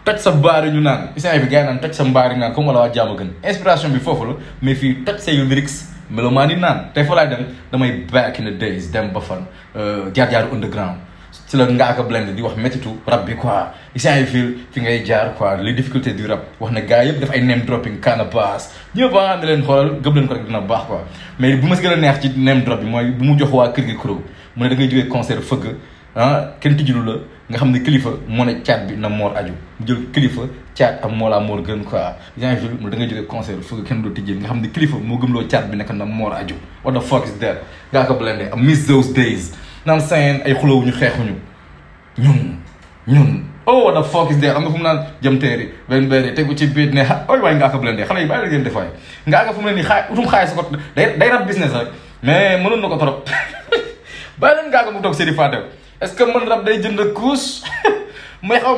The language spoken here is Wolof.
toj sa baari ñu naan isaan bi gars yi naan toj sa mbaari naan comme wala waa jàmm gën inspiration bi foofu la mais fii toj say lyrics melomaan yi naan tey fa laay dem damay back in the days dem ba fan jaar-jaaru underground ci la Ngaaka blindé di wax méttitu rap bi quoi isaan yi fi ngay jaar quoi les difficultés du rap wax na gars yëpp def ay name dropping kana baas ñëpp a ne leen xoolal gëm leen ko rek dina baax quoi mais bu ma si gën a neex ci name drop bi mooy bu mu jox waa kër gi kuréel mu ne da ngay jógee concert fëgg kenn tijjilu la nga xam ne kilifa moo ne caat bi na moor aju mu jël kilifa caat am moo laa moor gën quoi isaan yi mu da ngay jógee concert fëgg kenn doo tijjil nga xam ne kilifa moo gëmloo caat bi nekk na moor aju what the fuck is that Ngaaka blindé I miss those days naan sayeen ay xulóowuñu xeexuñu ñun oh what the fuck is that am nga fu mu naan jëm teeri benn benn tegu ci biir ne oy waay Ngaaka blindé xale yi bàyyi la ngeen defaay Ngaaka fu mu ne nii utum xaay sa ko day rap business rek mais mënoon na ko trop bàyyi leen Ngaaka mu toog série Fatew est-ce que man rap day jënd couche may xaw